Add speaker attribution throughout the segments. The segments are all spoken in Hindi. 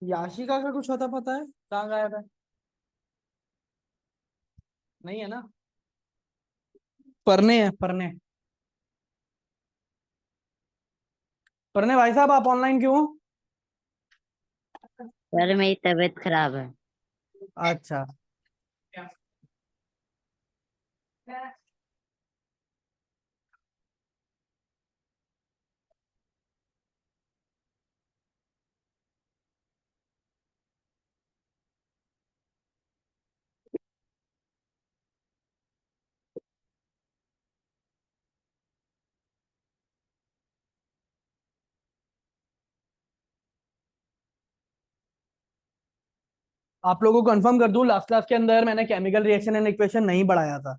Speaker 1: याशिका का कुछ होता पता है, कहाँ गायब है? नहीं है ना? पढ़ने है पढ़ने। पढ़ने भाई साहब, आप ऑनलाइन क्यों हो?
Speaker 2: सर मेरी तबीयत खराब है।
Speaker 1: अच्छा। आप लोगों को कंफर्म कर दूं, लास्ट क्लास के अंदर मैंने केमिकल रिएक्शन एंड इक्वेशन नहीं पढ़ाया था।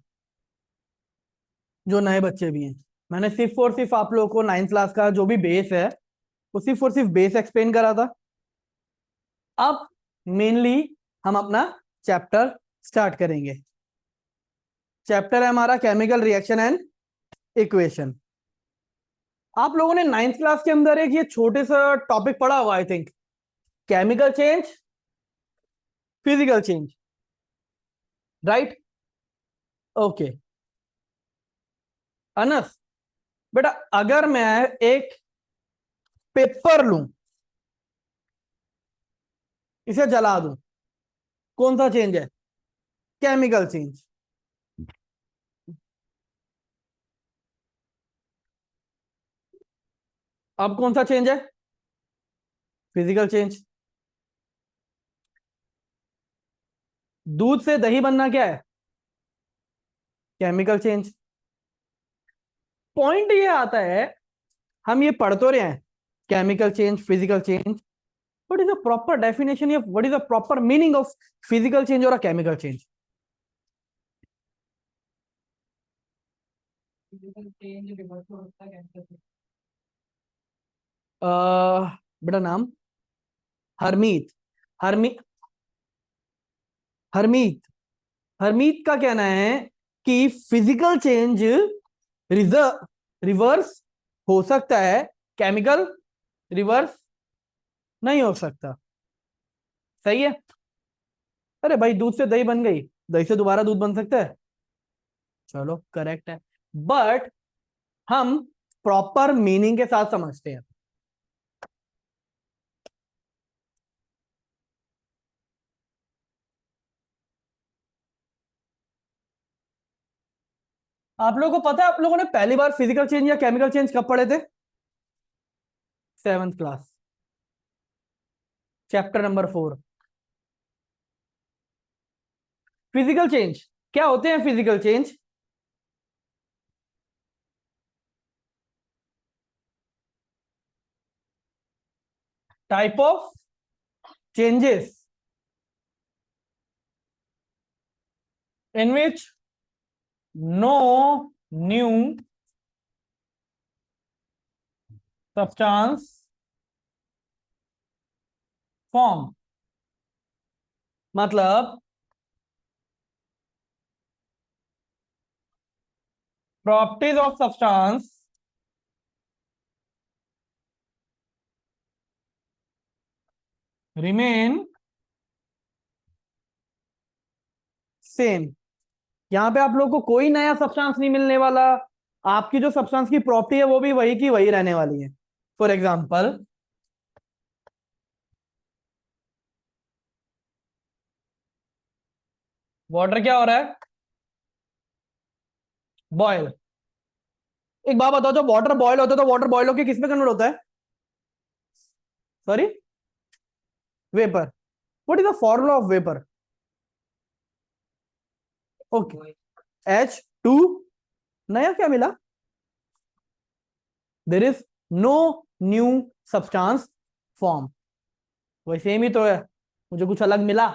Speaker 1: जो नए बच्चे भी हैं, मैंने सिर्फ और सिर्फ आप लोगों को नाइन्थ क्लास का जो भी बेस है वो सिर्फ और सिर्फ बेस एक्सप्लेन करा था। अब मेनली हम अपना चैप्टर स्टार्ट करेंगे। चैप्टर है हमारा केमिकल रिएक्शन एंड इक्वेशन। आप लोगों ने नाइन्थ क्लास के अंदर एक ये छोटे सा टॉपिक पढ़ा हुआ, I think, chemical change, physical change, right? Okay. Anas, बेटा, अगर मैं एक पेपर लूं, इसे जला दूं, कौन सा चेंज है? Chemical change. अब कौन सा चेंज है? Physical change. दूध से दही बनना क्या है? Chemical change. पॉइंट ये आता है, हम ये पढ़ तो रहे हैं, chemical change, physical change, what is the proper definition या what is the proper meaning of physical change और chemical change? Physical change reverse हो सकता है, केमिकल चेंज। बेटा नाम हरमीत। हरमीत। हरमीत। हरमीत का कहना है कि फिजिकल चेंज रिजर्व रिवर्स हो सकता है, केमिकल रिवर्स नहीं हो सकता। सही है? अरे भाई, दूध से दही बन गई, दही से दोबारा दूध बन सकता है? चलो करेक्ट है, बट हम प्रॉपर मीनिंग के साथ समझते हैं। आप लोगों को पता है, आप लोगों ने पहली बार फिजिकल चेंज या केमिकल चेंज कब पढ़े थे? Seventh class, chapter number 4। Physical change क्या होते हैं? Physical change type of changes in which no new substance form। मतलब properties of substance remain same. यहां पे आप लोग को कोई नया सब्सटेंस नहीं मिलने वाला। आपकी जो सब्सटेंस की प्रॉपर्टी है वो भी वही की वही रहने वाली है। फॉर एग्जाम्पल, वाटर क्या हो रहा है? बॉयल। एक बात बताओ, जो वाटर बॉयल होता है तो वाटर बॉयल होकर किस में कन्वर्ट होता है? Sorry, vapour. What is the formula of vapour? Okay, H2। नया क्या मिला? There is no new substance form. वही सेम ही तो है, मुझे कुछ अलग मिला?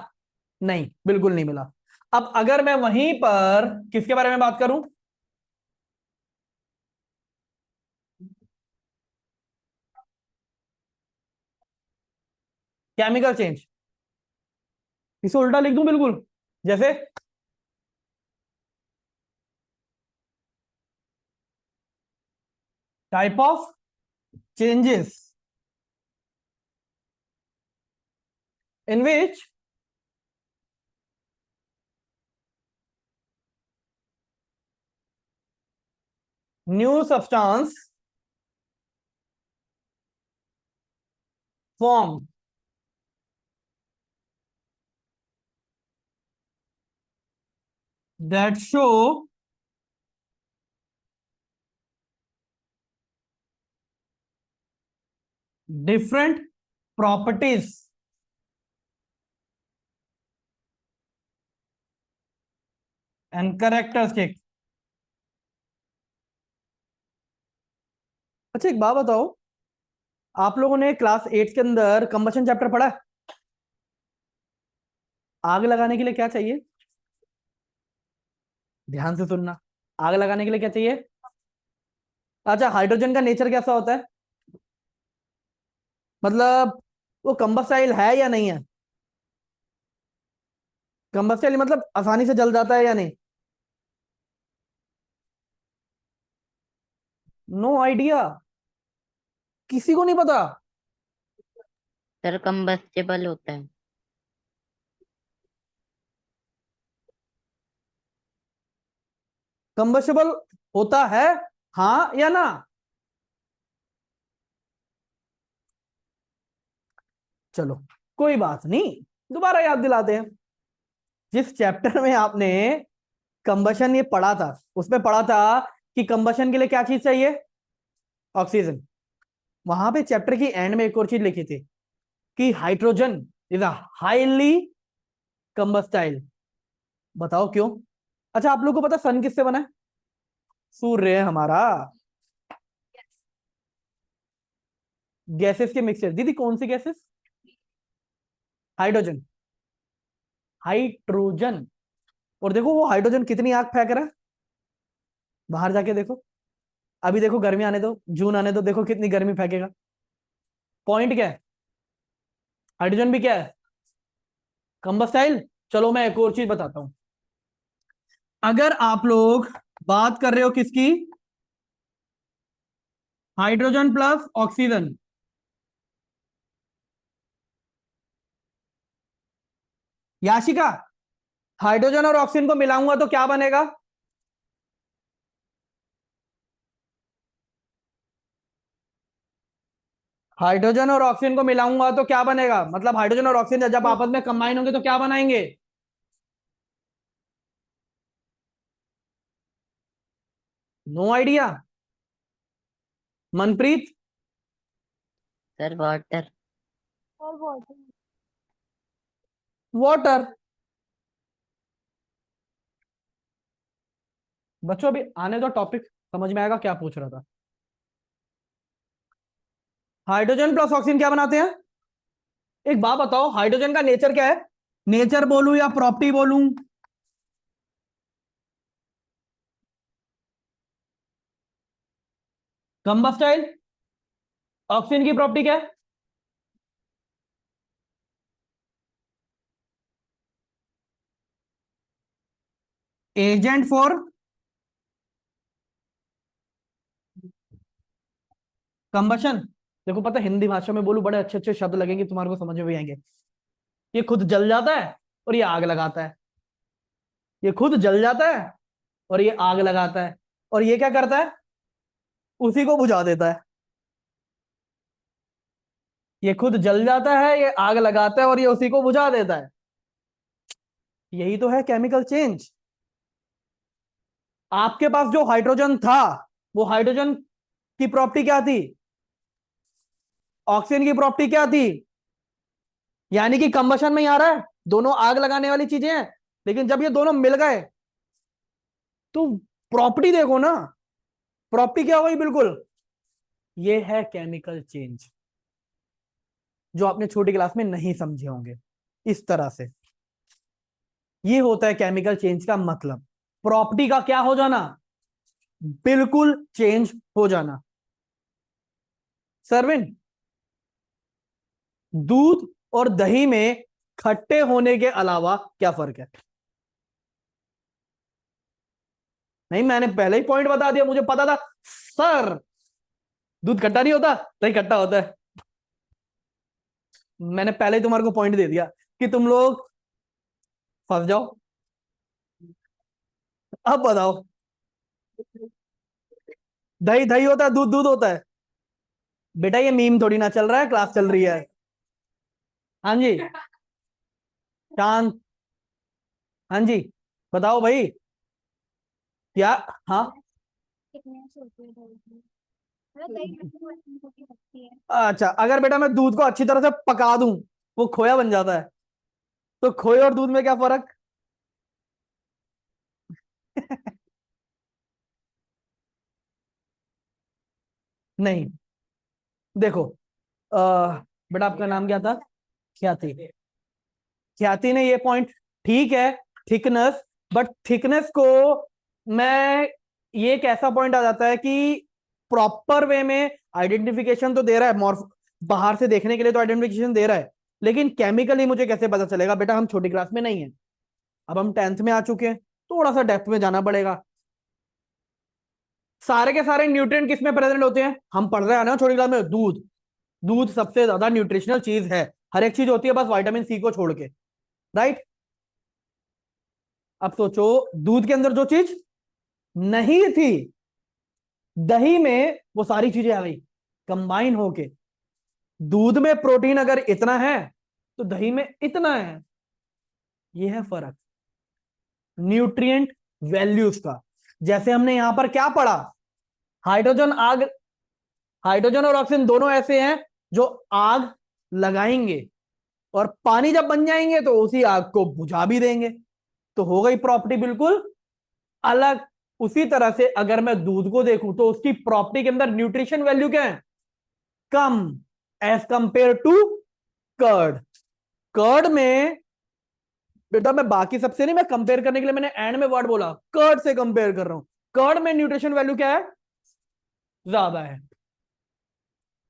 Speaker 1: नहीं, बिल्कुल नहीं मिला। अब अगर मैं वहीं पर किसके बारे में बात करूं? Chemical change. इसे उल्टा लिख दूं बिल्कुल, जैसे type of changes in which new substance formed that show different properties and characteristics. अच्छा एक बात बताओ, आप लोगों ने क्लास 8 के अंदर कंबशन चैप्टर पढ़ा है? आग लगाने के लिए क्या चाहिए? ध्यान से सुनना, आग लगाने के लिए क्या चाहिए? अच्छा, हाइड्रोजन का नेचर कैसा होता है? मतलब वो कंबस्टाइल है या नहीं है? कंबस्टाइल मतलब आसानी से जल जाता है या नहीं? नो आइडिया, किसी को नहीं पता?
Speaker 2: सर कंबस्टेबल होता है।
Speaker 1: कंबस्टेबल होता है, हाँ या ना? चलो कोई बात नहीं, दोबारा याद दिलाते हैं। जिस चैप्टर में आपने कंबशन ये पढ़ा था, उसमें पढ़ा था कि कंबशन के लिए क्या चीज चाहिए? ऑक्सीजन। वहां पे चैप्टर की एंड में एक और चीज लिखी थी कि hydrogen is a highly combustible. बताओ क्यों? अच्छा, आप लोग को पता सन किससे बना है? सूर्य है हमारा। गैसेस के मिक्सचर। दीदी कौन सी गैसेस? Hydrogen, hydrogen. और देखो वो हाइड्रोजन कितनी आग फेंक रहा है, बाहर जाके देखो। अभी देखो गर्मी आने दो, जून आने दो, देखो कितनी गर्मी फेंकेगा। पॉइंट क्या है? हाइड्रोजन भी क्या है? कंबस्टाइल। चलो मैं एक और चीज बताता हूं। अगर आप लोग बात कर रहे हो किसकी? Hydrogen plus oxygen. Yashika, hydrogen और ऑक्सीजन को मिलाऊंगा तो क्या बनेगा? हाइड्रोजन और ऑक्सीजन को मिलाऊंगा तो क्या बनेगा? मतलब हाइड्रोजन और ऑक्सीजन जब आपस में कंबाइन होंगे तो क्या बनाएंगे? No idea. Manpreet?
Speaker 2: Sir water.
Speaker 1: Water. बच्चों अभी आने दो, टॉपिक समझ में आएगा क्या पूछ रहा था। हाइड्रोजन प्लस ऑक्सीजन क्या बनाते हैं? एक बात बताओ, हाइड्रोजन का नेचर क्या है? नेचर बोलूं या प्रॉपर्टी बोलूं? कंबस्टाइल। ऑक्सीजन की प्रॉपर्टी क्या है? Agent for combustion. देखो पता है, हिंदी भाषा में बोलूं बड़े अच्छे अच्छे शब्द लगेंगे, तुम्हारे को समझ में भी आएंगे। ये खुद जल जाता है और ये आग लगाता है। ये खुद जल जाता है और ये आग लगाता है। और ये क्या करता है? उसी को बुझा देता है। ये खुद जल जाता है, ये आग लगाता है और ये उसी को बुझा देता है। यही तो है केमिकल चेंज। आपके पास जो हाइड्रोजन था, वो हाइड्रोजन की प्रॉपर्टी क्या थी? ऑक्सीजन की प्रॉपर्टी क्या थी? यानी कि कंबशन में ही आ रहा है, दोनों आग लगाने वाली चीजें हैं। लेकिन जब ये दोनों मिल गए तो प्रॉपर्टी देखो ना, प्रॉपर्टी क्या हो गई? बिल्कुल ये है केमिकल चेंज, जो आपने छोटी क्लास में नहीं समझे होंगे। इस तरह से ये होता है केमिकल चेंज का मतलब, प्रॉपर्टी का क्या हो जाना? बिल्कुल चेंज हो जाना। सरविन, दूध और दही में खट्टे होने के अलावा क्या फर्क है? नहीं, मैंने पहले ही पॉइंट बता दिया, मुझे पता था सर। दूध खट्टा नहीं होता, दही खट्टा होता है। मैंने पहले ही तुम्हारे को पॉइंट दे दिया। कि तुम लोग फंस जाओ। अब बताओ, दही दही होता है, दूध दूध होता है। बेटा ये मीम थोड़ी ना चल रहा है, क्लास चल रही है। हाँ जी, शांत। हाँ जी, बताओ भाई। क्या? हाँ, अच्छा, अगर बेटा मैं दूध को अच्छी तरह से पका दूं, वो खोया बन जाता है। तो खोए और दूध में क्या फर्क? नहीं, देखो, बेटा आपका नाम क्या था? ख्याति। ख्याति ने ये पॉइंट, ठीक है, थिकनेस, बट थिकनेस को मैं, ये एक ऐसा पॉइंट आ जाता है कि प्रॉपर वे में आइडेंटिफिकेशन तो दे रहा है, मॉर्फ बाहर से देखने के लिए तो आइडेंटिफिकेशन दे रहा है, लेकिन केमिकली मुझे कैसे पता चलेगा? बेटा हम छोटी क्लास में नहीं है, अब हम 10th में आ चुके हैं, थोड़ा सा डेप्थ में जाना पड़ेगा। सारे के सारे न्यूट्रिएंट किस में प्रेजेंट होते हैं? हम पढ़ रहे हैं ना छोटी क्लास में, दूध। दूध सबसे ज्यादा न्यूट्रिशनल चीज है, हर एक चीज होती है बस विटामिन सी को छोड़ के, राइट? अब सोचो, दूध के अंदर जो चीज नहीं थी, दही में वो सारी चीजें आ गई कंबाइन होके। दूध में प्रोटीन अगर इतना है तो दही में इतना है। ये है फर्क न्यूट्रिएंट वैल्यूज का। जैसे हमने यहां पर क्या पढ़ा, हाइड्रोजन आग, हाइड्रोजन और ऑक्सीजन दोनों ऐसे हैं जो आग लगाएंगे और पानी जब बन जाएंगे तो उसी आग को बुझा भी देंगे। तो हो गई प्रॉपर्टी बिल्कुल अलग। उसी तरह से अगर मैं दूध को देखूं तो उसकी प्रॉपर्टी के अंदर न्यूट्रिशन वैल्यू क्या है? कम, as compare to curd. Curd में बेटा मैं बाकी सबसे नहीं, मैं कंपेयर करने के लिए मैंने एंड में वर्ड बोला, कर्ड से कंपेयर कर रहा हूं। कर्ड में न्यूट्रिशन वैल्यू क्या है? ज्यादा है,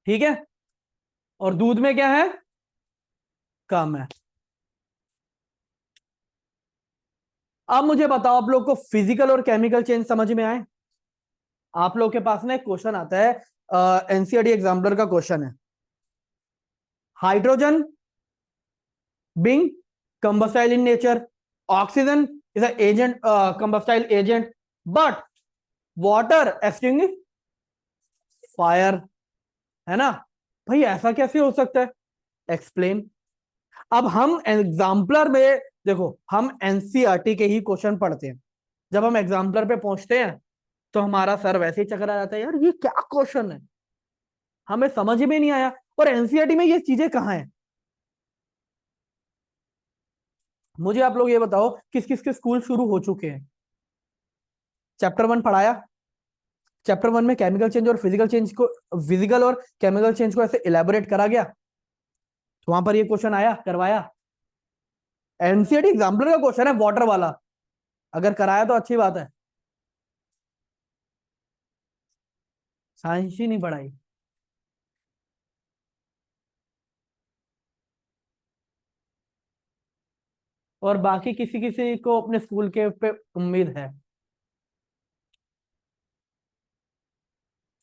Speaker 1: ठीक है। और दूध में क्या है? कम है। अब मुझे बताओ, आप लोग को फिजिकल और केमिकल चेंज समझ में आए? आप लोग के पास ना एक क्वेश्चन आता है, एनसीईआरटी एग्जाम्पलर का क्वेश्चन है, hydrogen being combustile in nature, oxygen is an agent, combustile agent, but water extinguish fire, है ना? भाई ऐसा कैसे हो सकता है? एक्सप्लेन। अब हम एग्जाम्पलर में, देखो हम एनसीईआरटी के ही क्वेश्चन पढ़ते हैं, जब हम एग्जाम्पलर पे पहुंचते हैं तो हमारा सर वैसे ही चकरा जाता है, यार ये क्या क्वेश्चन है, हमें समझ में नहीं आया। और एनसीईआरटी में ये चीजें कहाँ हैं? मुझे आप लोग ये बताओ, किस किस के स्कूल शुरू हो चुके हैं? चैप्टर 1 पढ़ाया, चैप्टर 1 में केमिकल चेंज और फिजिकल चेंज को, फिजिकल और केमिकल चेंज को ऐसे इलेबोरेट करा गया, तो वहां पर ये क्वेश्चन आया, करवाया। एनसीईआरटी एग्जाम्पलर का क्वेश्चन है वाटर वाला, अगर कराया तो अच्छी बात है, साइंस ही नहीं पढ़ाई। और बाकी किसी किसी को अपने स्कूल के पे उम्मीद है।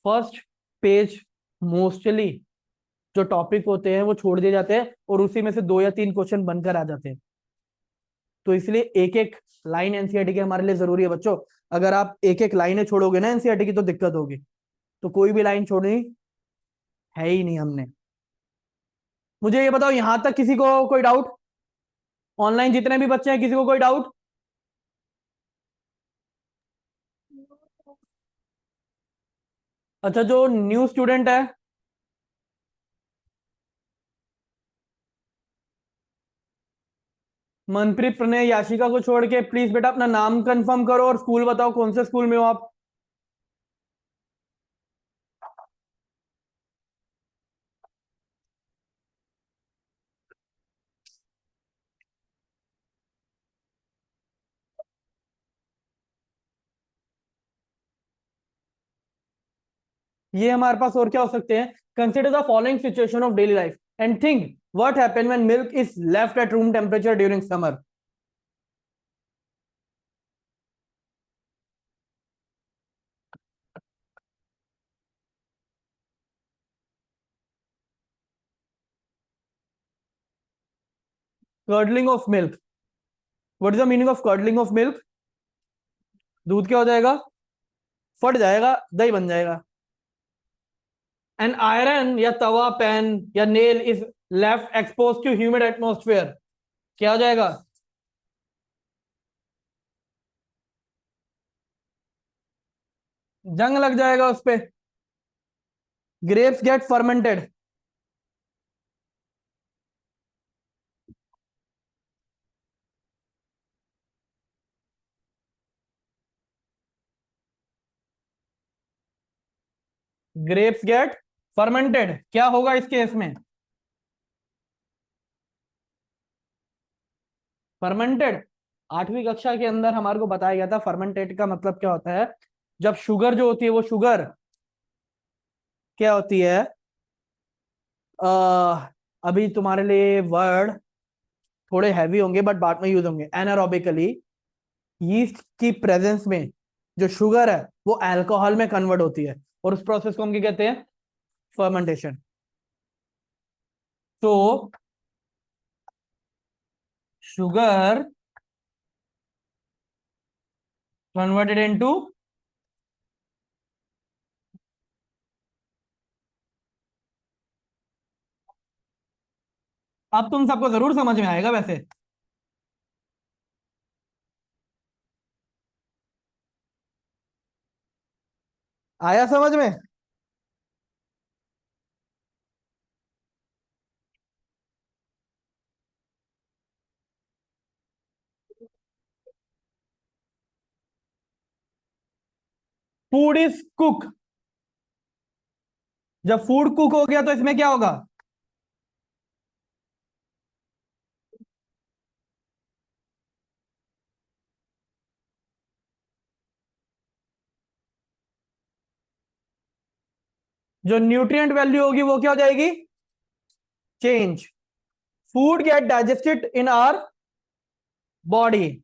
Speaker 1: फर्स्ट पेज मोस्टली जो टॉपिक होते हैं वो छोड़ दिए जाते हैं और उसी में से 2 या 3 क्वेश्चन बनकर आ जाते हैं। तो इसलिए एक एक लाइन एनसीईआरटी की हमारे लिए जरूरी है बच्चों। अगर आप एक एक लाइनें छोड़ोगे ना एनसीईआरटी की तो दिक्कत होगी। तो कोई भी लाइन छोड़नी है ही नहीं हमने। मुझे ये बताओ, यहां तक किसी को कोई डाउट? ऑनलाइन जितने भी बच्चे हैं, किसी को कोई डाउट? अच्छा, जो न्यू स्टूडेंट है, मनप्रीत, प्रणय, याशिका को छोड़ के प्लीज बेटा अपना नाम कंफर्म करो और स्कूल बताओ कौन से स्कूल में हो आप। ये हमारे पास और क्या हो सकते हैं? Consider the following situation of daily life and think what happen when milk is left at room temperature during summer. Curdling of milk, what is the meaning of curdling of milk? दूध क्या हो जाएगा? फट जाएगा, दही बन जाएगा। एन आयरन या तवा, पैन या nail is left expose to humid atmosphere, क्या हो जाएगा? जंग लग जाएगा उस पे। Grapes get fermented, grapes get fermented, क्या होगा इस केस में? फर्मेंटेड। आठवीं कक्षा के अंदर हमारे को बताया गया था फर्मेंटेड का मतलब क्या होता है। जब शुगर जो होती है वो शुगर क्या होती है? अभी तुम्हारे लिए वर्ड थोड़े हैवी होंगे बट बाद में यूज होंगे। एनारोबिकली यीस्ट की प्रेजेंस में जो शुगर है वो अल्कोहल में कन्वर्ट होती है, और उस प्रोसेस को हम क्या कहते हैं? फर्मेंटेशन। तो शुगर कन्वर्टेड इनटू, अब तुम सबको जरूर समझ में आएगा वैसे। आया समझ में? फूड इज कुक, जब फूड कुक हो गया तो इसमें क्या होगा? जो न्यूट्रिएंट वैल्यू होगी वो क्या हो जाएगी? Change. Food get digested in our body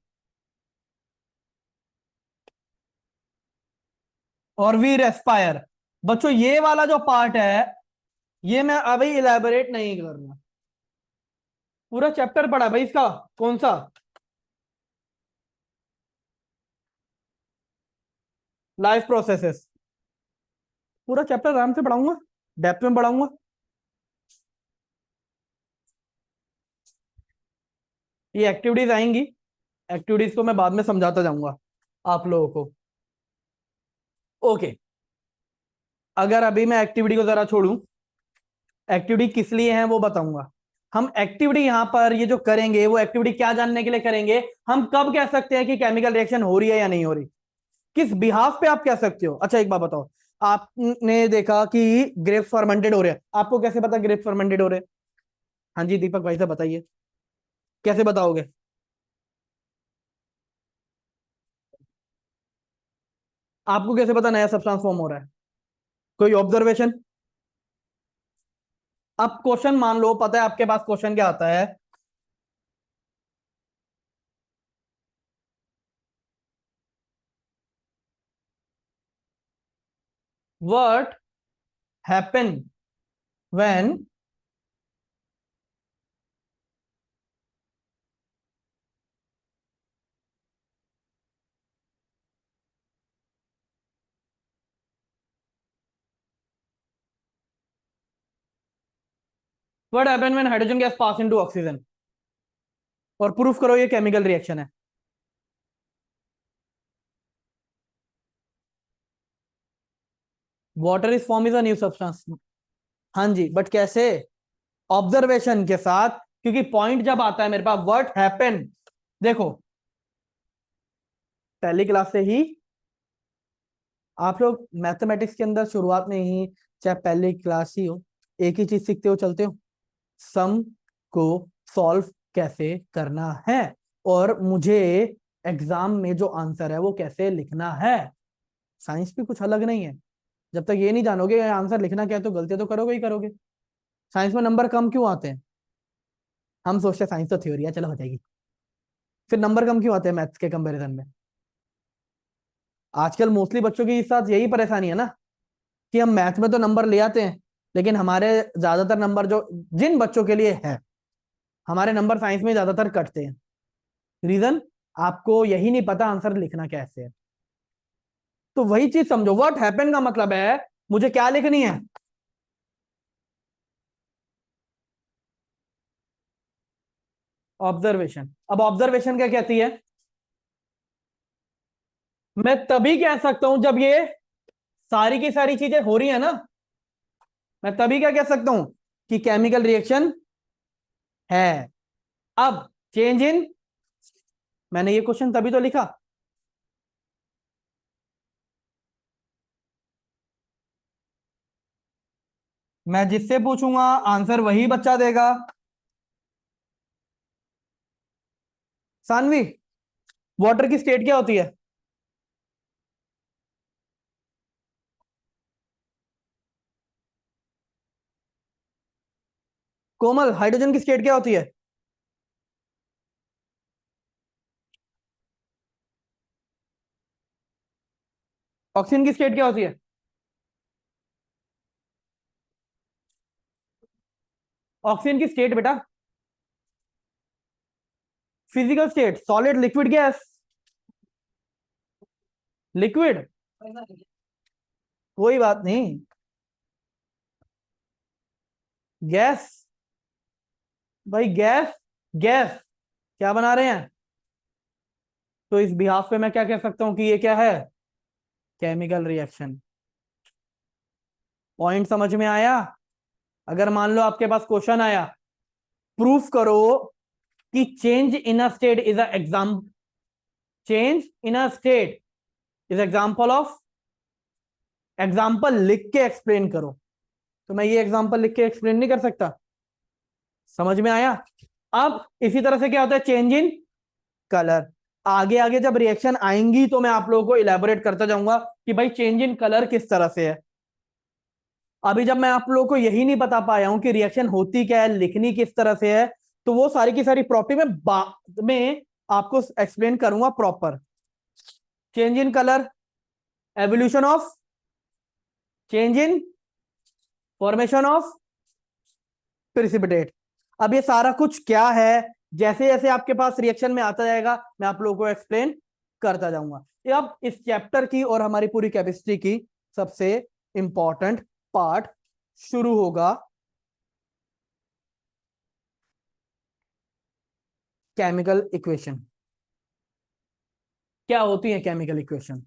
Speaker 1: और वी रेस्पायर। बच्चों ये वाला जो पार्ट है ये मैं अभी इलेबोरेट नहीं कर रहा, पूरा चैप्टर पढ़ा भाई इसका। कौन सा? लाइफ प्रोसेसेस, पूरा चैप्टर आराम से पढ़ाऊंगा, डेप्थ में पढ़ाऊंगा। ये एक्टिविटीज आएंगी, एक्टिविटीज को मैं बाद में समझाता जाऊंगा आप लोगों को। ओके, अगर अभी मैं एक्टिविटी को जरा छोड़ूं, एक्टिविटी किस लिए है वो बताऊंगा। हम एक्टिविटी यहां पर ये जो करेंगे वो एक्टिविटी क्या जानने के लिए करेंगे? हम कब कह सकते हैं कि केमिकल रिएक्शन हो रही है या नहीं हो रही? किस बिहाफ पे आप कह सकते हो? अच्छा एक बात बताओ, आपने देखा कि ग्रेप्स फर्मेंटेड हो रहे हैं, आपको कैसे पता ग्रेप्स फर्मेंटेड हो रहे हैं? हाँ जी दीपक भाई साहब बताइए, कैसे बताओगे? आपको कैसे पता नया सब्सटेंस फॉर्म हो रहा है? कोई ऑब्जर्वेशन? अब क्वेश्चन मान लो पता है आपके पास क्वेश्चन क्या आता है। What happen when what happen when hydrogen gas pass into oxygen, और प्रूफ करो ये केमिकल रिएक्शन है। Water is form is a new substance. हाँ जी बट कैसे? ऑब्जर्वेशन के साथ, क्योंकि पॉइंट जब आता है मेरे पास व्हाट हैपन, देखो पहली क्लास से ही आप लोग मैथमेटिक्स के अंदर शुरुआत में ही, चाहे पहली क्लास ही हो, एक ही चीज सीखते हो चलते हो, सम को सॉल्व कैसे करना है और मुझे एग्जाम में जो आंसर है वो कैसे लिखना है। साइंस भी कुछ अलग नहीं है, जब तक ये नहीं जानोगे आंसर लिखना क्या है तो गलतियां तो करोगे ही करोगे। साइंस में नंबर कम क्यों आते हैं? हम सोचते हैं साइंस तो थ्योरी है चलो हो जाएगी, फिर नंबर कम क्यों आते हैं मैथ्स के कंपैरिजन में? आजकल मोस्टली बच्चों के साथ यही परेशानी है ना, कि हम मैथ में तो नंबर ले आते हैं लेकिन हमारे ज्यादातर नंबर जो जिन बच्चों के लिए है हमारे नंबर साइंस में ज्यादातर कटते हैं। रीजन, आपको यही नहीं पता आंसर लिखना कैसे है। तो वही चीज समझो, व्हाट हैपन का मतलब है मुझे क्या लिखनी है, ऑब्जर्वेशन। अब ऑब्जर्वेशन क्या कहती है, मैं तभी कह सकता हूं जब ये सारी की सारी चीजें हो रही है ना, मैं तभी क्या कह सकता हूं कि केमिकल रिएक्शन है। अब चेंज इन, मैंने ये क्वेश्चन तभी तो लिखा, मैं जिससे पूछूंगा आंसर वही बच्चा देगा। सानवी, वाटर की स्टेट क्या होती है? कोमल, हाइड्रोजन की स्टेट क्या होती है? ऑक्सीजन की स्टेट क्या होती है? ऑक्सीजन की स्टेट बेटा, physical state, solid, liquid, gas. Liquid, कोई बात नहीं, गैस। भाई गैस, गैस क्या बना रहे हैं? तो इस बिहाफ पे मैं क्या कह सकता हूं कि ये क्या है, केमिकल रिएक्शन। पॉइंट समझ में आया? अगर मान लो आपके पास क्वेश्चन आया, प्रूफ करो कि change in a state is a exam, change in a state is example of, example लिख के एक्सप्लेन करो। तो मैं ये एग्जाम्पल लिख के एक्सप्लेन नहीं कर सकता। समझ में आया? अब इसी तरह से क्या होता है, चेंज इन कलर। आगे आगे जब रिएक्शन आएंगी तो मैं आप लोगों को इलेबोरेट करता जाऊंगा कि भाई चेंज इन कलर किस तरह से है। अभी जब मैं आप लोगों को यही नहीं बता पाया हूं कि रिएक्शन होती क्या है, लिखनी किस तरह से है, तो वो सारी की सारी प्रॉपर्टी में बाद में आपको एक्सप्लेन करूंगा proper. Change in colour, evolution of, change in formation of precipitate. अब ये सारा कुछ क्या है, जैसे जैसे आपके पास रिएक्शन में आता जाएगा मैं आप लोगों को एक्सप्लेन करता जाऊंगा। ये अब इस चैप्टर की और हमारी पूरी केमिस्ट्री की सबसे इंपॉर्टेंट पार्ट शुरू होगा, केमिकल इक्वेशन। क्या होती है केमिकल इक्वेशन?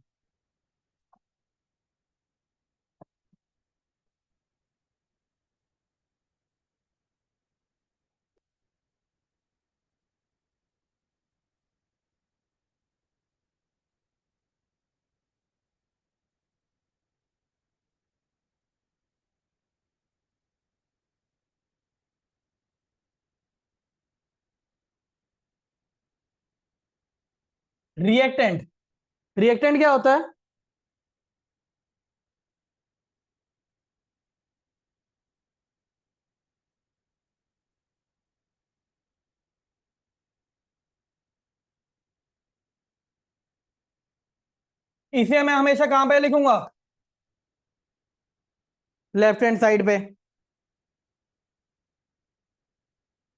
Speaker 1: रिएक्टेंट, रिएक्टेंट क्या होता है? इसे मैं हमेशा कहां पे लिखूंगा, लेफ्ट हैंड साइड पे।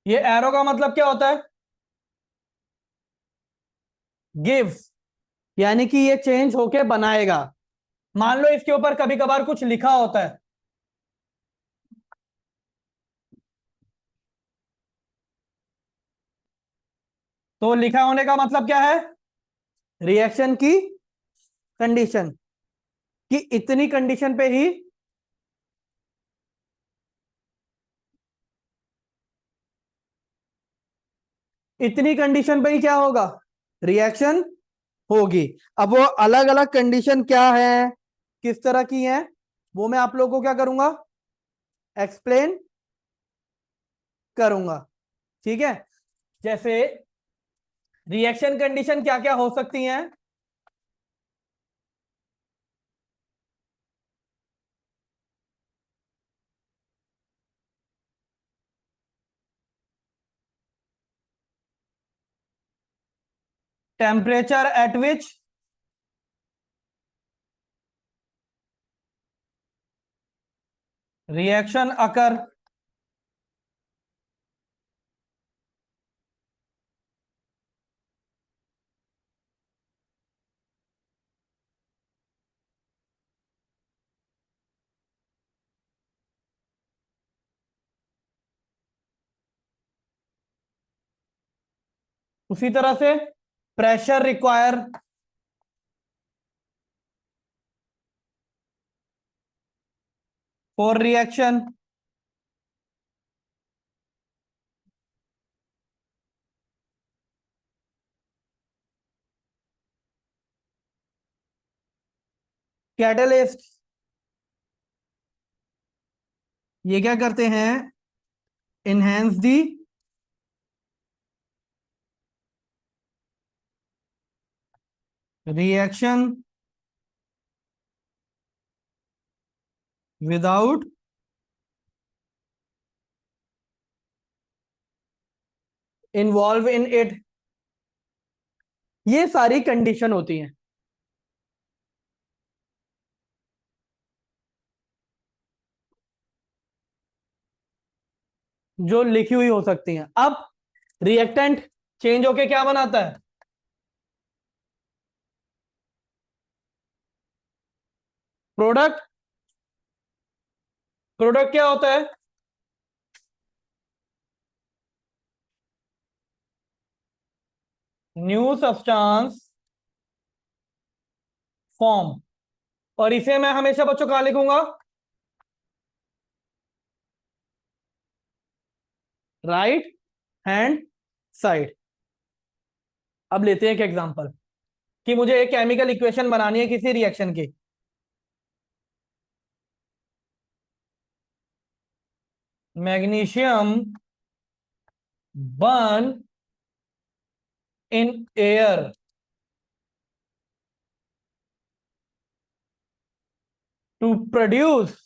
Speaker 1: ये एरो का मतलब क्या होता है, गिव्स, यानी कि ये चेंज होके बनाएगा। मान लो इसके ऊपर कभी कभार कुछ लिखा होता है, तो लिखा होने का मतलब क्या है, रिएक्शन की कंडीशन, कि इतनी कंडीशन पे ही, इतनी कंडीशन पे ही क्या होगा, रिएक्शन होगी। अब वो अलग अलग कंडीशन क्या है, किस तरह की है, वो मैं आप लोगों को क्या करूंगा, एक्सप्लेन करूंगा। ठीक है? जैसे रिएक्शन कंडीशन क्या क्या हो सकती हैं, temperature at which reaction occur, उसी तरह से pressure require for reaction, catalyst ये क्या करते हैं, enhance the reaction without involve in it. ये सारी कंडीशन होती हैं। जो लिखी हुई हो सकती हैं। अब रिएक्टेंट चेंज होके क्या बनाता है, प्रोडक्ट। प्रोडक्ट क्या होता है, न्यू सब्सटेंस फॉर्म। और इसे मैं हमेशा बच्चों कहां लिखूंगा, राइट हैंड साइड। अब लेते हैं एक एग्जांपल कि मुझे एक केमिकल इक्वेशन बनानी है किसी रिएक्शन की। Magnesium burn in air to produce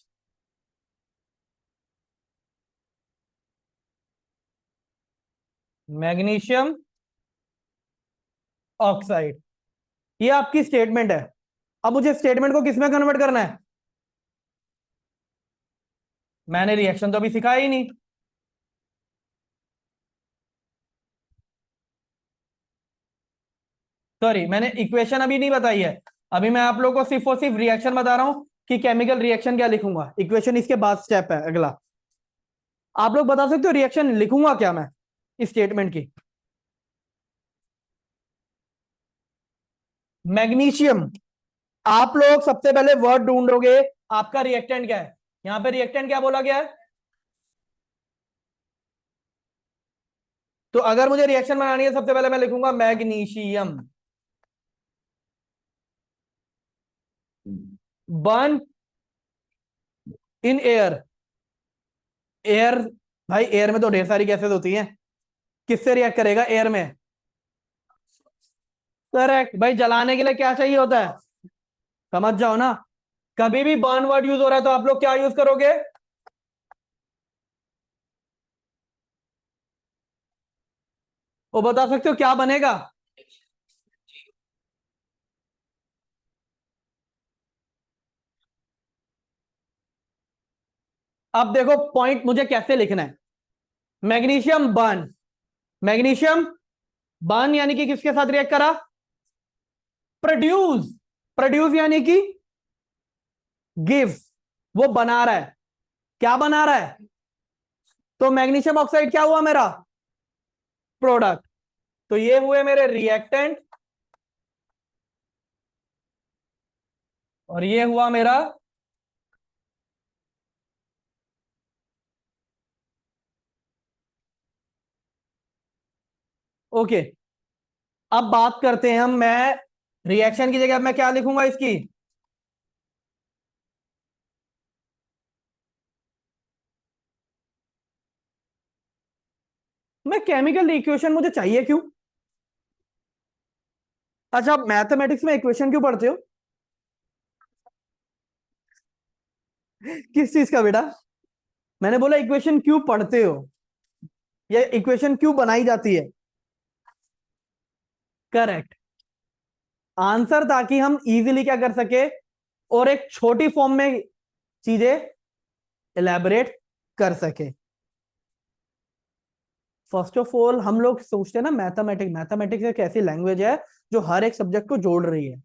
Speaker 1: magnesium oxide. ये आपकी स्टेटमेंट है। अब मुझे स्टेटमेंट को किसमें कन्वर्ट करना है, मैंने रिएक्शन तो अभी सिखाया ही नहीं। सॉरी, मैंने इक्वेशन अभी नहीं बताई है। अभी मैं आप लोगों को सिर्फ और सिर्फ रिएक्शन बता रहा हूं कि केमिकल रिएक्शन क्या लिखूंगा, इक्वेशन इसके बाद स्टेप है अगला। आप लोग बता सकते हो रिएक्शन लिखूंगा क्या मैं इस स्टेटमेंट की। मैग्नीशियम, आप लोग सबसे पहले वर्ड ढूंढोगे आपका रिएक्टेंट क्या है। यहां पे रिएक्टेंट क्या बोला गया है, तो अगर मुझे रिएक्शन बनानी है सबसे पहले मैं लिखूंगा magnesium burn in air. Air, भाई एयर में तो ढेर सारी गैसेस होती हैं, किससे रिएक्ट करेगा, एयर में। करेक्ट भाई, जलाने के लिए क्या चाहिए होता है, समझ जाओ ना। कभी भी बर्न वर्ड यूज हो रहा है तो आप लोग क्या यूज करोगे, वो बता सकते हो क्या बनेगा। अब देखो पॉइंट मुझे कैसे लिखना है, मैग्नीशियम बर्न, मैग्नीशियम बर्न यानी कि किसके साथ रिएक्ट करा, प्रोड्यूस, प्रोड्यूस यानी कि गिव्स, वो बना रहा है, क्या बना रहा है, तो मैग्नीशियम ऑक्साइड क्या हुआ मेरा, प्रोडक्ट। तो ये हुए मेरे रिएक्टेंट और ये हुआ मेरा ओके। अब बात करते हैं हम, मैं रिएक्शन की जगह मैं क्या लिखूंगा इसकी, मैं केमिकल इक्वेशन मुझे चाहिए क्यों। अच्छा, आप मैथमेटिक्स में इक्वेशन क्यों पढ़ते हो, किस चीज का बेटा, मैंने बोला इक्वेशन क्यों पढ़ते हो, या इक्वेशन क्यों बनाई जाती है। करेक्ट आंसर, ताकि हम इजीली क्या कर सके और एक छोटी फॉर्म में चीजें इलेबोरेट कर सके। फर्स्ट ऑफ ऑल हम लोग सोचते हैं ना मैथमेटिक्स, मैथमेटिक्स एक ऐसी लैंग्वेज है जो हर एक सब्जेक्ट को जोड़ रही है,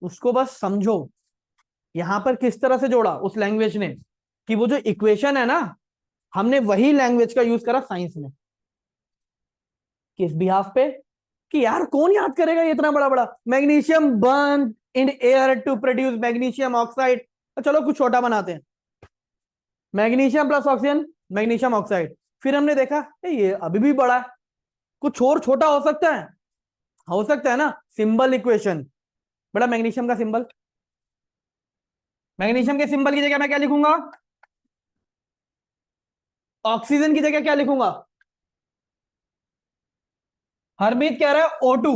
Speaker 1: उसको बस समझो। यहां पर किस तरह से जोड़ा उस लैंग्वेज ने, कि वो जो इक्वेशन है ना, हमने वही लैंग्वेज का यूज करा साइंस में। किस बिहाफ पे? कि यार कौन याद करेगा ये इतना बड़ा बड़ा? Magnesium burn in air to produce magnesium oxide. चलो कुछ छोटा बनाते हैं, magnesium plus oxygen magnesium oxide. फिर हमने देखा ये अभी भी बड़ा है, कुछ और छोटा हो सकता है? हो सकता है ना। सिंबल इक्वेशन, बड़ा मैग्नीशियम का सिंबल, मैग्नीशियम के सिंबल की जगह मैं क्या लिखूंगा? ऑक्सीजन की जगह क्या लिखूंगा? हरमीत कह रहा है O2।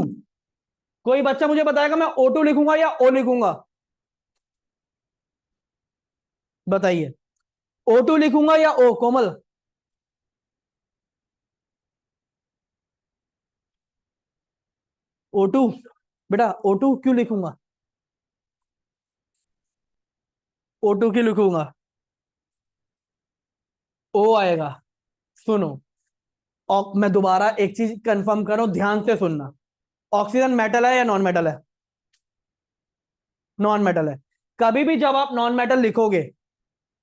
Speaker 1: कोई बच्चा मुझे बताएगा मैं O2 लिखूंगा या O लिखूंगा? बताइए, O2 लिखूंगा या O? कोमल, O2। बेटा O2 क्यों लिखूंगा? O2 क्यों लिखूंगा? O आएगा। सुनो, मैं दोबारा एक चीज कंफर्म करो, ध्यान से सुनना। ऑक्सीजन मेटल है या नॉन मेटल है? नॉन मेटल है। कभी भी जब आप नॉन मेटल लिखोगे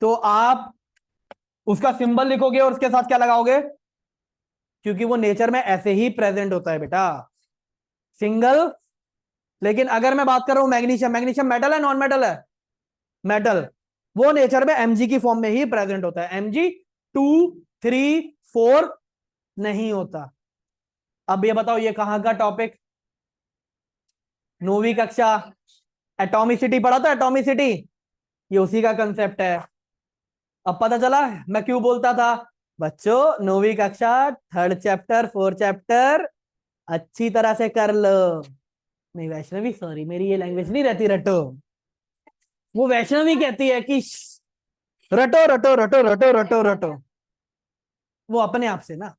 Speaker 1: तो आप उसका सिंबल लिखोगे और उसके साथ क्या लगाओगे? क्योंकि वो नेचर में ऐसे ही प्रेजेंट होता है बेटा, सिंगल। लेकिन अगर मैं बात कर रहा हूं मैग्नीशियम, मैग्नीशियम मेटल है नॉन मेटल है? मेटल। वो नेचर में Mg की फॉर्म में ही प्रेजेंट होता है, Mg 2 3 4 नहीं होता। अब ये बताओ ये कहां का टॉपिक? 9वीं कक्षा एटॉमिसिटी पढ़ा था, एटॉमिसिटी, ये उसी का कंसेप्ट है। अब पता चला मैं क्यों बोलता था। बच्चों 9वीं कक्षा 3rd चैप्टर 4th चैप्टर अच्छी तरह से कर लो। नहीं वैष्णवी, सॉरी मेरी ये लैंग्वेज नहीं रहती रटो। वो वैष्णवी कहती है कि रटो रटो रटो रटो रटो रटो, वो अपने आप से ना।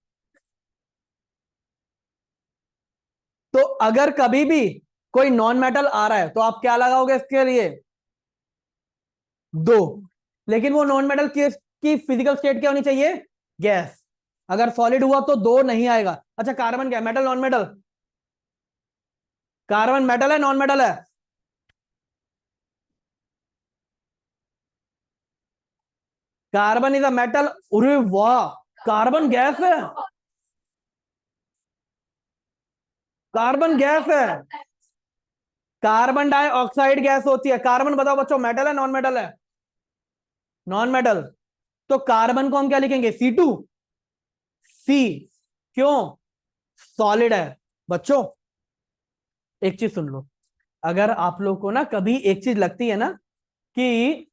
Speaker 1: तो अगर कभी भी कोई नॉन मेटल आ रहा है तो आप क्या लगाओगे इसके लिए? 2। लेकिन वो नॉन मेटल की फिजिकल स्टेट क्या होनी चाहिए? गैस। अगर सॉलिड हुआ तो 2 नहीं आएगा। अच्छा कार्बन क्या, metal non metal? Carbon metal है नॉन मेटल है? Carbon is a metal. अरे वाह, कार्बन गैस है, कार्बन गैस है। कार्बन डाइऑक्साइड गैस होती है। कार्बन बताओ बच्चों मेटल है नॉन मेटल है? Non metal. तो कार्बन को हम क्या लिखेंगे? C। क्यों? सॉलिड है। बच्चों एक चीज सुन लो, अगर आप लोग को ना कभी एक चीज लगती है ना कि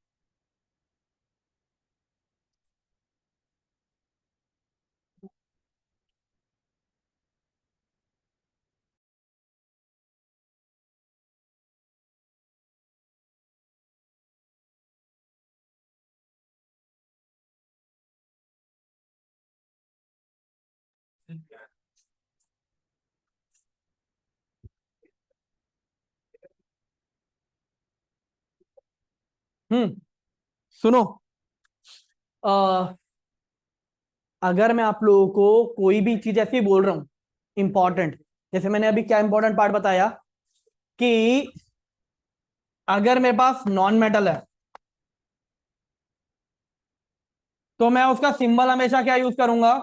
Speaker 1: सुनो, आ, अगर मैं आप लोगों को कोई भी चीज ऐसी बोल रहा हूं इंपॉर्टेंट, जैसे मैंने अभी क्या इंपॉर्टेंट पार्ट बताया कि अगर मेरे पास नॉन मेटल है तो मैं उसका सिंबल हमेशा क्या यूज करूंगा?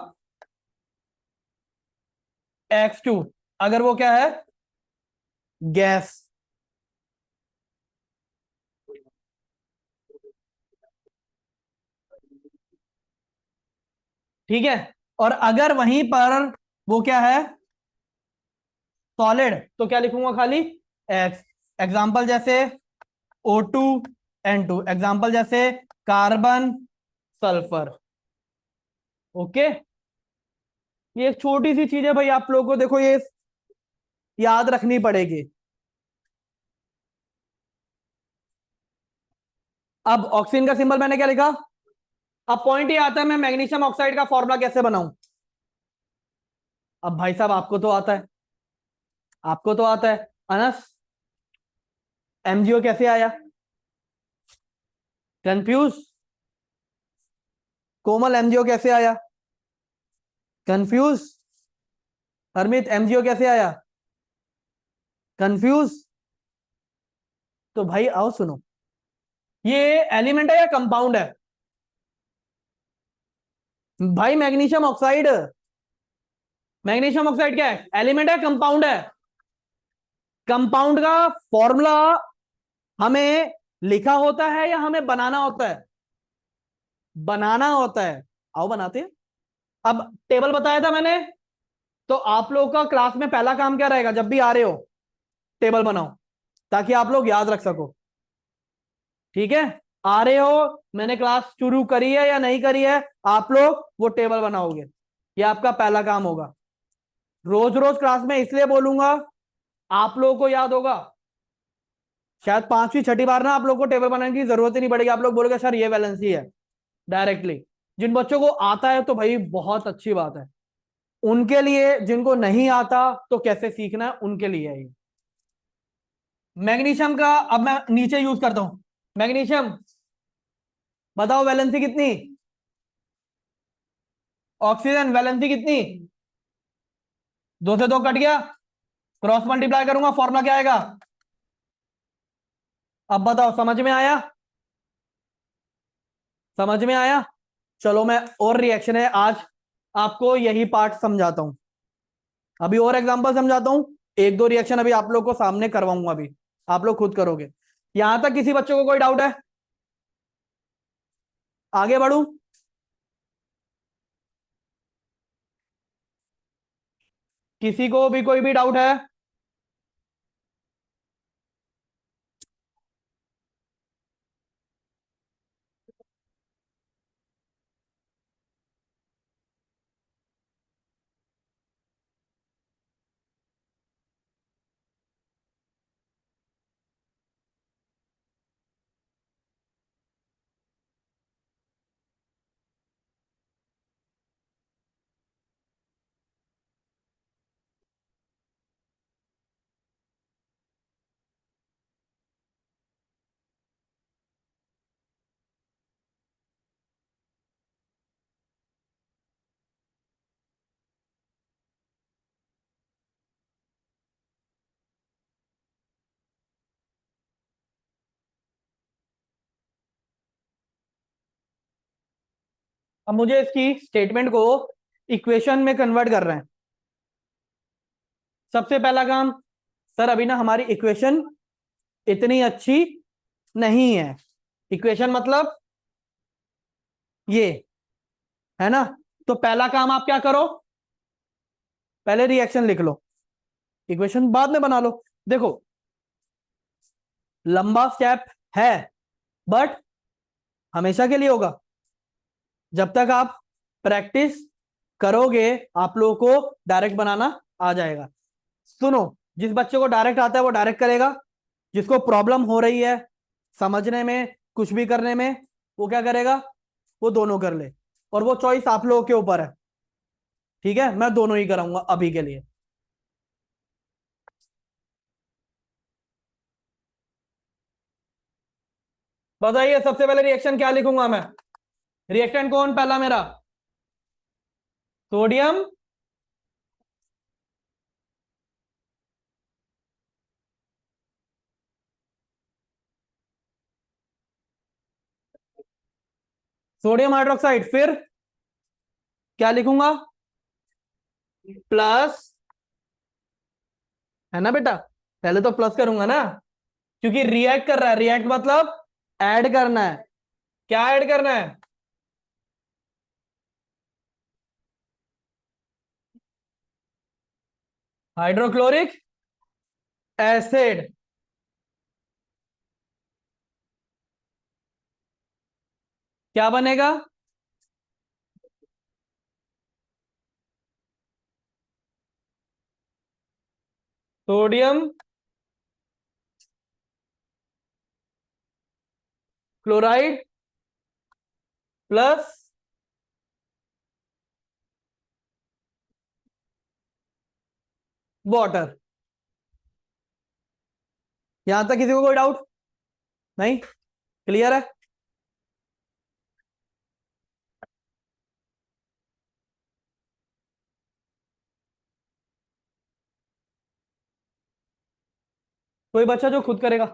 Speaker 1: X2। अगर वो क्या है? गैस। ठीक है। और अगर वहीं पर वो क्या है? सॉलिड, तो क्या लिखूंगा? खाली X। एग्जाम्पल जैसे O2 N2, एग्जाम्पल जैसे कार्बन सल्फर। ओके, ये एक छोटी सी चीज है भाई, आप लोगों को देखो ये याद रखनी पड़ेगी। अब ऑक्सीजन का सिंबल मैंने क्या लिखा? अब पॉइंट ये आता है मैं मैग्नीशियम ऑक्साइड का फॉर्मूला कैसे बनाऊं? अब भाई साहब आपको तो आता है, आपको तो आता है। अनस, MgO कैसे आया? कंफ्यूज? कोमल MgO कैसे आया? कंफ्यूज? हरमित MgO कैसे आया? कंफ्यूज? तो भाई आओ सुनो, ये एलिमेंट है या कंपाउंड है? भाई मैग्नीशियम ऑक्साइड। मैग्नीशियम ऑक्साइड क्या है? एलिमेंट है, कंपाउंड है? कंपाउंड का फॉर्मूला हमें लिखा होता है या हमें बनाना होता है? बनाना होता है। आओ बनाते हैं। अब टेबल बताया था मैंने, तो आप लोगों का क्लास में पहला काम क्या रहेगा? जब भी आ रहे हो टेबल बनाओ, ताकि आप लोग याद रख सको। ठीक है? आ रहे हो, मैंने क्लास शुरू करी है या नहीं करी है, आप लोग वो टेबल बनाओगे। ये आपका पहला काम होगा। रोज रोज क्लास में इसलिए बोलूंगा, आप लोगों को याद होगा। शायद पांचवी छठी बार ना आप लोग को टेबल बनाने की जरूरत ही नहीं पड़ेगी। आप लोग बोलोगे सर ये वैलेंसी है डायरेक्टली। जिन बच्चों को आता है तो भाई बहुत अच्छी बात है, उनके लिए। जिनको नहीं आता तो कैसे सीखना है उनके लिए है ये। मैग्नीशियम का अब मैं नीचे यूज करता हूं। मैग्नीशियम, बताओ वैलेंसी कितनी? ऑक्सीजन वैलेंसी कितनी? दो से दो कट गया, क्रॉस मल्टीप्लाई करूंगा, फॉर्मूला क्या आएगा? अब बताओ, समझ में आया? समझ में आया? चलो मैं और रिएक्शन है आज आपको यही पार्ट समझाता हूं। अभी और एग्जांपल समझाता हूं। एक दो रिएक्शन अभी आप लोग को सामने करवाऊंगा, अभी आप लोग खुद करोगे। यहां तक किसी बच्चों को कोई डाउट है? आगे बढ़ू? किसी को भी कोई भी डाउट है? अब मुझे इसकी स्टेटमेंट को इक्वेशन में कन्वर्ट कर रहे हैं। सबसे पहला काम, सर अभी ना हमारी इक्वेशन इतनी अच्छी नहीं है। इक्वेशन मतलब ये है ना? तो पहला काम आप क्या करो, पहले रिएक्शन लिख लो, इक्वेशन बाद में बना लो। देखो, लंबा स्टेप है, बट हमेशा के लिए होगा। जब तक आप प्रैक्टिस करोगे आप लोगों को डायरेक्ट बनाना आ जाएगा। सुनो, जिस बच्चे को डायरेक्ट आता है वो डायरेक्ट करेगा, जिसको प्रॉब्लम हो रही है समझने में, कुछ भी करने में, वो क्या करेगा? वो दोनों कर ले। और वो चॉइस आप लोगों के ऊपर है। ठीक है? मैं दोनों ही कराऊंगा अभी के लिए। बताइए सबसे पहले रिएक्शन क्या लिखूंगा मैं? रिएक्टेंट कौन पहला मेरा? Sodium sodium hydroxide. फिर क्या लिखूंगा? प्लस, है ना बेटा? पहले तो प्लस करूंगा ना, क्योंकि रिएक्ट कर रहा है। रिएक्ट मतलब ऐड करना है। क्या ऐड करना है? Hydrochloric acid. क्या बनेगा? Sodium chloride plus water. यहां तक किसी को कोई डाउट नहीं? क्लियर है? कोई बच्चा जो खुद करेगा,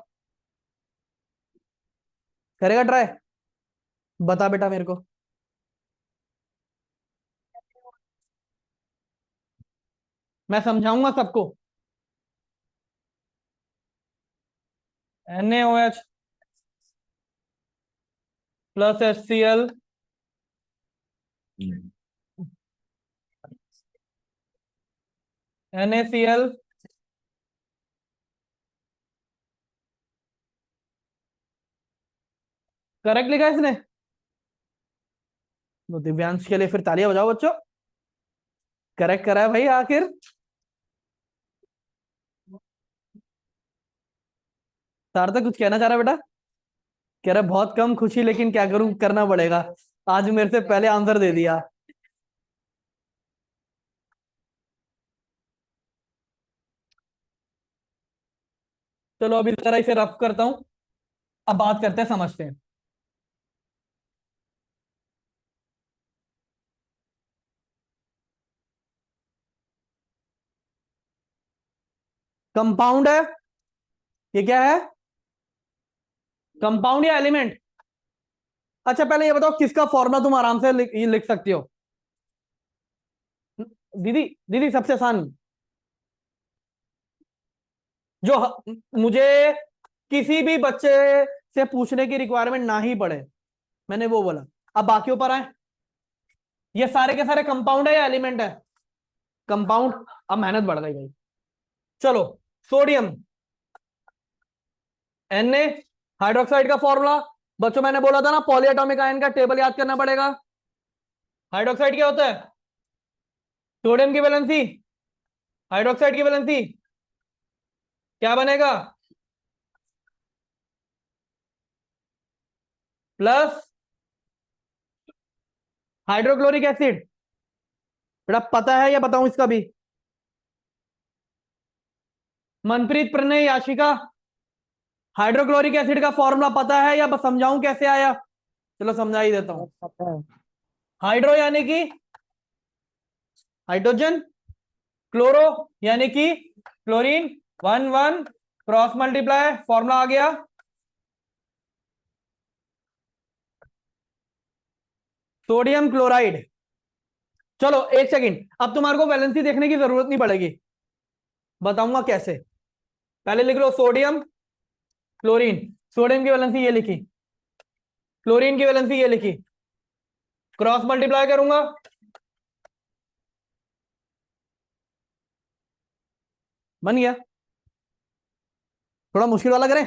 Speaker 1: करेगा ट्राई? बता बेटा मेरे को। मैं समझाऊंगा सबको। NaOH plus HCl NaCl correct लिखा है इसने। तो दिव्यांश के लिए फिर तालियां बजाओ बच्चों। करेक्ट करा है भाई आखिर। सार्थक कुछ कहना चाह रहा है बेटा। कह रहा है, बहुत कम खुशी लेकिन क्या करूं, करना पड़ेगा। आज मेरे से पहले आंसर दे दिया। चलो अभी जरा इसे रफ करता हूं। अब बात करते हैं, समझते हैं। कंपाउंड है, ये क्या है? कंपाउंड या एलिमेंट? अच्छा पहले ये बताओ किसका फॉर्मूला तुम आराम से ये लिख सकती हो। दीदी, दीदी सबसे आसान जो मुझे किसी भी बच्चे से पूछने की रिक्वायरमेंट ना ही पड़े, मैंने वो बोला। अब बाकी ऊपर आए, ये सारे के सारे कंपाउंड है या एलिमेंट है? कंपाउंड। अब मेहनत बढ़ गई भाई। चलो, सोडियम Na हाइड्रोक्साइड का फॉर्मूला। बच्चों मैंने बोला था ना, पॉलीएटॉमिक आयन का टेबल याद करना पड़ेगा। हाइड्रोक्साइड क्या होता है? सोडियम की वैलेंसी, हाइड्रोक्साइड की वैलेंसी क्या बनेगा? Plus hydrochloric acid. बेटा पता है या बताऊं इसका भी? मनप्रीत, प्रणय, याशिका, हाइड्रोक्लोरिक एसिड का फॉर्मूला पता है या बस समझाऊं कैसे आया? चलो समझा ही देता हूं।
Speaker 2: सर पता है।
Speaker 1: हाइड्रो यानी कि हाइड्रोजन, क्लोरो यानी कि chlorine. One one cross multiply, formula आ गया। Sodium chloride. चलो एक सेकंड, अब तुम्हारे को वैलेंसी देखने की जरूरत नहीं पड़ेगी, बताऊंगा कैसे। पहले लिख लो सोडियम क्लोरीन। सोडियम की वैलेंसी ये लिखी, क्लोरीन की वैलेंसी ये लिखी, क्रॉस मल्टीप्लाई करूंगा। बन गया। थोड़ा मुश्किल वाला करें?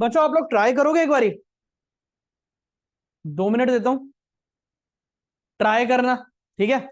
Speaker 1: बच्चों आप लोग ट्राई करोगे एक बारी? 2 मिनट देता हूं, ट्राई करना, ठीक है?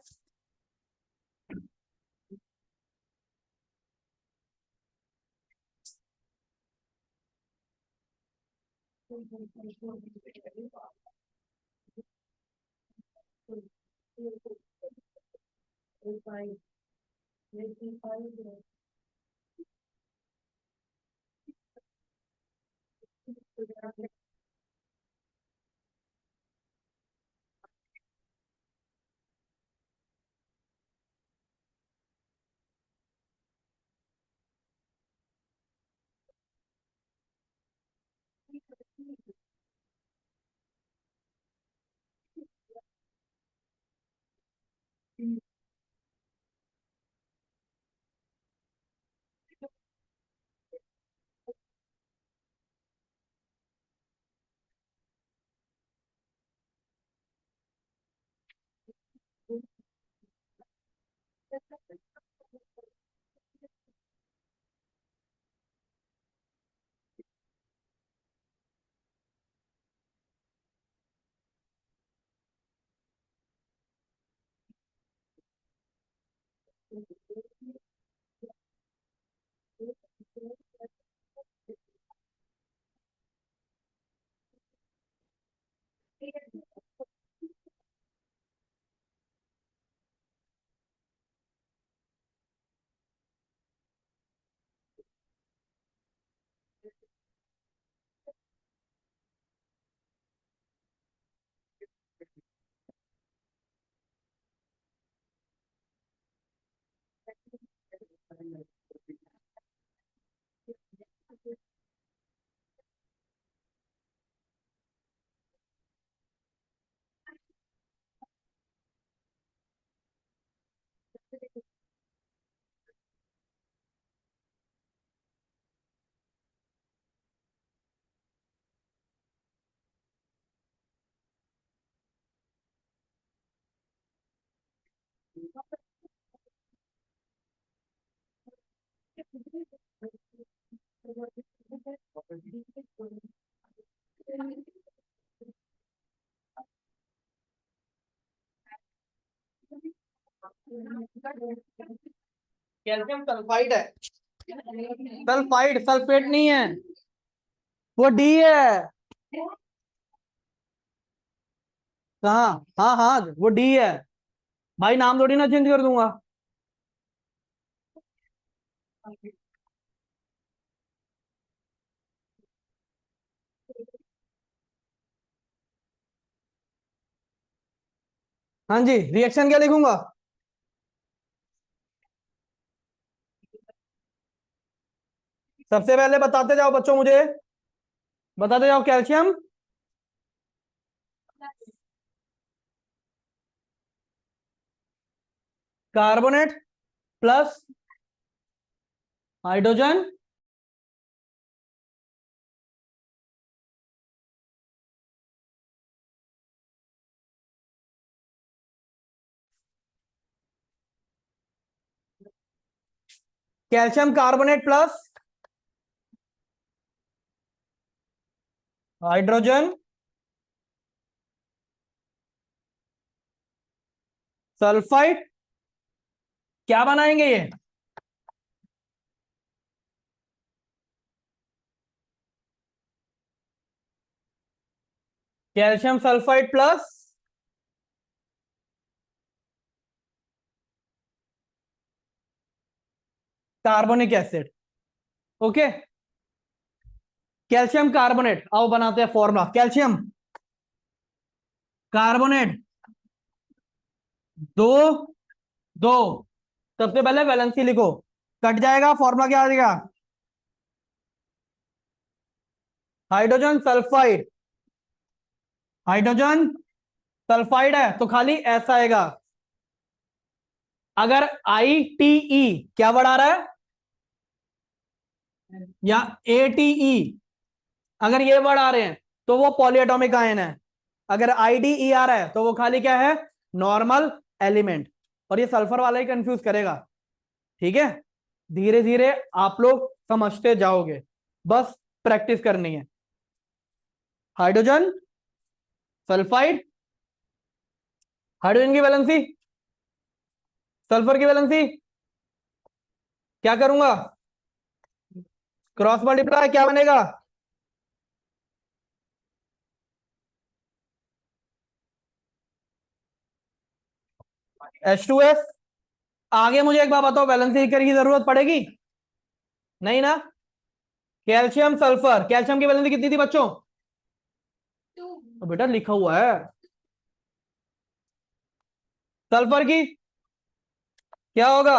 Speaker 1: कैल्शियम सल्फाइड है, सल्फाइड, सल्फेट नहीं है, वो डी है। कहाँ? हाँ हाँ वो डी है भाई, नाम थोड़ी ना चेंज कर दूंगा। हाँ जी, रिएक्शन क्या लिखूंगा? सबसे पहले बताते जाओ बच्चों, मुझे बताते जाओ। Calcium carbonate plus hydrogen calcium carbonate plus hydrogen sulphide क्या बनाएंगे ये? Calcium sulphide plus carbonic acid. Okay, calcium carbonate, आओ बनाते हैं फॉर्मूला। कैल्शियम कार्बोनेट दो, दो, सबसे पहले वैलेंसी लिखो, कट जाएगा, फॉर्मूला क्या आ जाएगा? हाइड्रोजन सल्फाइड, हाइड्रोजन सल्फाइड है तो खाली एस आएगा। अगर आई टी ई क्या बढ़ा रहा है, या ए टी ई अगर ये वर्ड आ रहे हैं तो वो पॉलीएटॉमिक आयन है। अगर आई डी ई आ रहा है तो वो खाली क्या है? Normal element. और ये सल्फर वाला ही कंफ्यूज करेगा, ठीक है? धीरे धीरे आप लोग समझते जाओगे, बस प्रैक्टिस करनी है। हाइड्रोजन सल्फाइड, हाइड्रोजन की वैलेंसी, सल्फर की वैलेंसी क्या करूंगा? क्रॉस मल्टीप्लाई, क्या बनेगा? H2S। आगे मुझे एक बात बताओ, वैलेंसी की जरूरत पड़ेगी? नहीं ना? कैल्शियम सल्फर, कैल्शियम की वैलेंसी कितनी थी बच्चों? तो बेटा लिखा हुआ है। सल्फर की क्या होगा?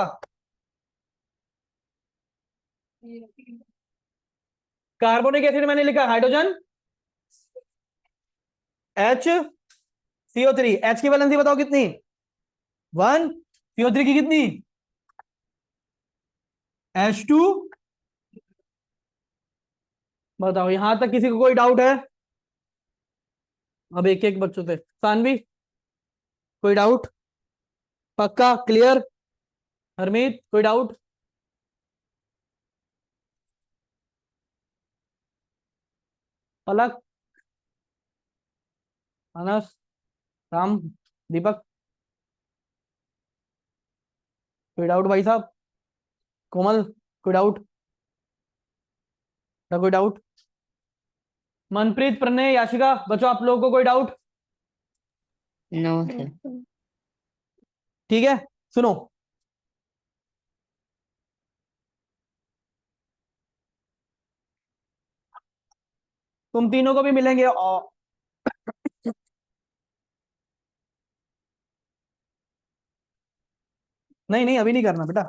Speaker 1: कार्बोनिक एसिड मैंने लिखा, हाइड्रोजन H CO3, H की वैलेंसी बताओ कितनी? 1, CO3 की कितनी, H2। बताओ यहां तक किसी को कोई डाउट है? अब एक एक बच्चों से, सानवी कोई डाउट? पक्का क्लियर? हरमीत कोई डाउट? पलक, अनस, राम, दीपक, कोई डाउट भाई साहब? कोमल कोई डाउट? कोई डाउट? मनप्रीत, प्रणय, याशिका, बच्चों आप लोगों को कोई डाउट?
Speaker 2: No sir.
Speaker 1: ठीक है, सुनो। तुम तीनों को भी मिलेंगे और नहीं नहीं, अभी नहीं करना बेटा।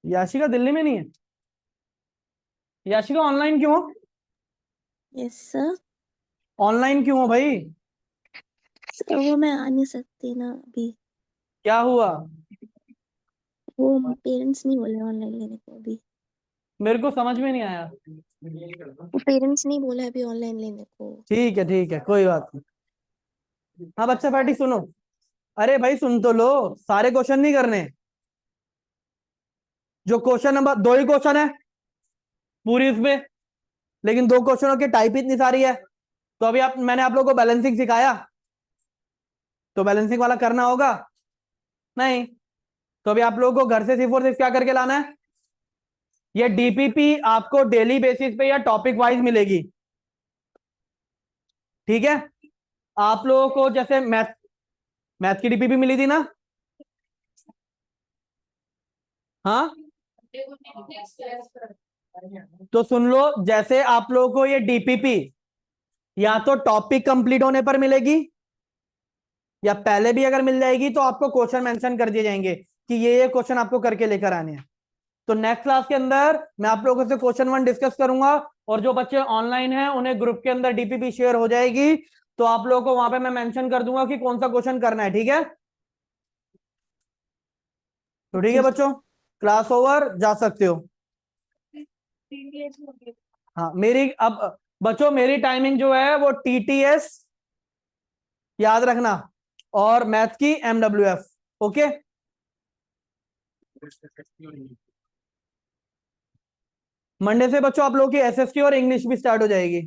Speaker 1: याशिका दिल्ली में नहीं है? याशिका ऑनलाइन क्यों हो?
Speaker 3: Yes sir.
Speaker 1: ऑनलाइन क्यों हो भाई?
Speaker 3: सर वो मैं आ नहीं सकती ना अभी।
Speaker 1: क्या हुआ?
Speaker 3: वो पेरेंट्स नहीं बोले ऑनलाइन लेने को अभी।
Speaker 1: मेरे को समझ में नहीं आया।
Speaker 3: वो पेरेंट्स नहीं बोला अभी ऑनलाइन लेने को।
Speaker 1: ठीक है कोई बात नहीं। हाँ बच्चा पार्टी सुनो। अरे भाई सुन तो लो, सारे क्वेश्चन नहीं करने। जो क्वेश्चन नंबर 2 ही क्वेश्चन है पूरी इसमें, लेकिन 2 क्वेश्चनों की टाइप इतनी सारी है। तो अभी मैंने आप लोगों को बैलेंसिंग सिखाया, तो बैलेंसिंग वाला करना होगा नहीं? तो अभी आप लोगों को घर से सिर्फ और सिर्फ क्या करके लाना है, ये डीपीपी आपको डेली बेसिस पे या टॉपिक वाइज मिलेगी। ठीक है, आप लोगों को जैसे मैथ मैथ की डीपीपी मिली थी ना? हाँ, तो सुन लो, जैसे आप लोगों को ये डीपीपी या तो टॉपिक कंप्लीट होने पर मिलेगी, या पहले भी अगर मिल जाएगी तो आपको क्वेश्चन मेंशन कर दिए जाएंगे कि ये क्वेश्चन आपको करके लेकर आने हैं। तो नेक्स्ट क्लास के अंदर मैं आप लोगों से क्वेश्चन 1 डिस्कस करूंगा, और जो बच्चे ऑनलाइन हैं उन्हें ग्रुप के अंदर डीपीपी शेयर हो जाएगी, तो आप लोगों को वहां पे मैं मेंशन कर दूंगा कि कौन सा क्वेश्चन करना है। ठीक है, तो ठीक है बच्चों, क्लास ओवर, जा सकते हो। हाँ मेरी अब बच्चों मेरी टाइमिंग जो है वो टीटीएस याद रखना, और मैथ की एमडब्ल्यूएफ। ओके, मंडे से बच्चों आप लोगों की एसएसटी और इंग्लिश भी स्टार्ट हो जाएगी।